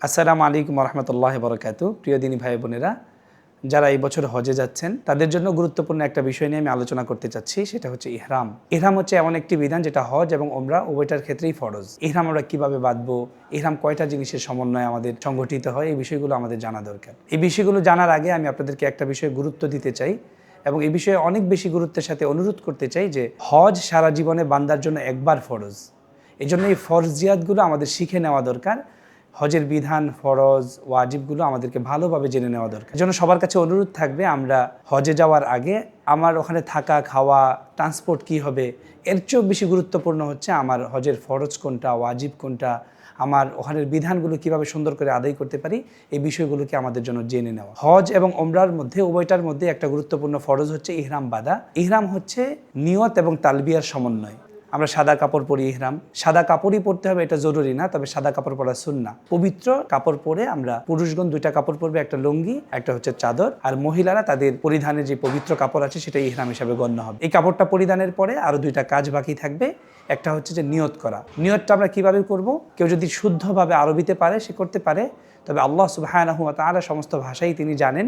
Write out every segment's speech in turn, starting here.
আসসালামু আলাইকুম রহমতুল্লাহ বরকাতু। প্রিয় দিনী ভাই বোনেরা, যারা এই বছর হজে যাচ্ছেন তাদের জন্য গুরুত্বপূর্ণ একটা বিষয় নিয়ে আমি আলোচনা করতে চাচ্ছি, সেটা হচ্ছে ইহরাম। ইহরাম হচ্ছে এমন একটি বিধান যেটা হজ এবং ওমরা উভয়টার ক্ষেত্রেই ফরজ। ইহরাম আমরা কিভাবে বাঁধবো, ইহরাম কয়টা জিনিসের সমন্বয়ে আমাদের সংগঠিত হয়, এই বিষয়গুলো আমাদের জানা দরকার। এই বিষয়গুলো জানার আগে আমি আপনাদেরকে একটা বিষয়ে গুরুত্ব দিতে চাই এবং এই বিষয়ে অনেক বেশি গুরুত্বের সাথে অনুরোধ করতে চাই যে হজ সারা জীবনে বান্দার জন্য একবার ফরজ। এই জন্য এই ফরজিয়াতগুলো আমাদের শিখে নেওয়া দরকার। হজের বিধান, ফরজ, ওয়াজিবগুলো আমাদেরকে ভালোভাবে জেনে নেওয়া দরকার। এজন্য সবার কাছে অনুরোধ থাকবে, আমরা হজে যাওয়ার আগে আমার ওখানে থাকা, খাওয়া, ট্রান্সপোর্ট কী হবে, এর চেয়েও বেশি গুরুত্বপূর্ণ হচ্ছে আমার হজের ফরজ কোনটা, ওয়াজিব কোনটা, আমার ওখানের বিধানগুলো কিভাবে সুন্দর করে আদায় করতে পারি, এই বিষয়গুলোকে আমাদের জন্য জেনে নেওয়া। হজ এবং ওমরার মধ্যে, উভয়টার মধ্যে একটা গুরুত্বপূর্ণ ফরজ হচ্ছে ইহরাম বাঁধা। ইহরাম হচ্ছে নিয়ত এবং তালবিয়ার সমন্বয়। আমরা সাদা কাপড় পরি, ইহরাম সাদা কাপড়ই পরতে হবে এটা জরুরি না, তবে সাদা কাপড় পরা সুন্নাহ। পবিত্র কাপড় পরে আমরা, পুরুষগণ দুইটা কাপড় পরবে, একটা লুঙ্গি, একটা হচ্ছে চাদর, আর মহিলারা তাদের পরিধানের যে পবিত্র কাপড় আছে সেটা ইহরাম হিসাবে গণ্য হবে। এই কাপড়টা পরিধানের পরে আরো দুইটা কাজ বাকি থাকবে। একটা হচ্ছে যে নিয়ত করা। নিয়তটা আমরা কিভাবে করব? কেউ যদি শুদ্ধভাবে আরবিতে পারে সে করতে পারে, তবে আল্লাহ সুবহানাহু ওয়া তাআলা সমস্ত ভাষাই তিনি জানেন।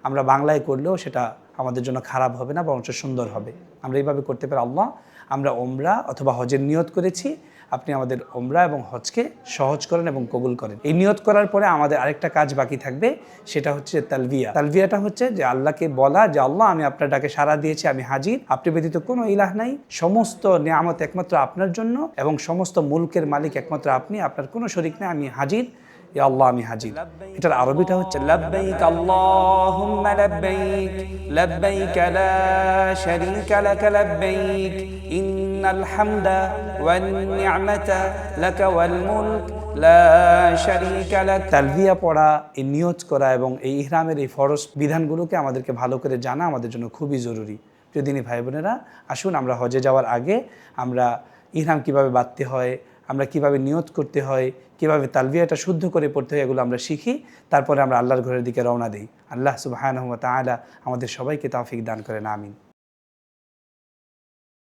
আমরা বাংলায় করলেও সেটা আমাদের জন্য খারাপ হবে না, বরঞ্চ সুন্দর হবে। আমরা এইভাবে করতে পারি, আল্লাহ, আমরা ওমরা অথবা হজের নিয়ত করেছি, আপনি আমাদের ওমরা এবং হজকে সহজ করেন এবং কবুল করেন। এই নিয়ত করার পরে আমাদের আরেকটা কাজ বাকি থাকবে, সেটা হচ্ছে তালবিয়া। তালবিয়াটা হচ্ছে যে আল্লাহকে বলা যে আল্লাহ, আমি আপনার ডাকে সাড়া দিয়েছি, আমি হাজির, আপনি ব্যতীত কোনো ইলাহ নাই, সমস্ত নিয়ামত একমাত্র আপনার জন্য এবং সমস্ত মুলকের মালিক একমাত্র আপনি, আপনার কোনো শরীক নেই, আমি হাজির, ইয়া আল্লাহ আমি হাজির। এটার আরবিটা হচ্ছে লাব্বাইক আল্লাহুম্মা লাব্বাইক, লাব্বাইক লা শারীকা লাক লাব্বাইক, ইন্নাল হামদা ওয়ান নি'মাতা লাকা ওয়াল মুলক লা শারীকা লাক। তালবিয়া পড়া, এই নিয়ত করা এবং এই ইহরামের এই ফরজ বিধানগুলোকে আমাদেরকে ভালো করে জানা আমাদের জন্য খুবই জরুরি। প্রিয় দিনী ভাই বোনেরা, আসুন আমরা হজে যাওয়ার আগে আমরা ইহরাম কিভাবে বাঁধতে হয়, আমরা কিভাবে নিয়ত করতে হয়, কিভাবে তালবিয়াটা শুদ্ধ করে পড়তে হয়, এগুলো আমরা শিখি। তারপরে আমরা আল্লাহর ঘরের দিকে রওনা দিই। আল্লাহ সুবহানাহু ওয়া তাআলা আমাদের সবাইকে তৌফিক দান করেন, আমিন।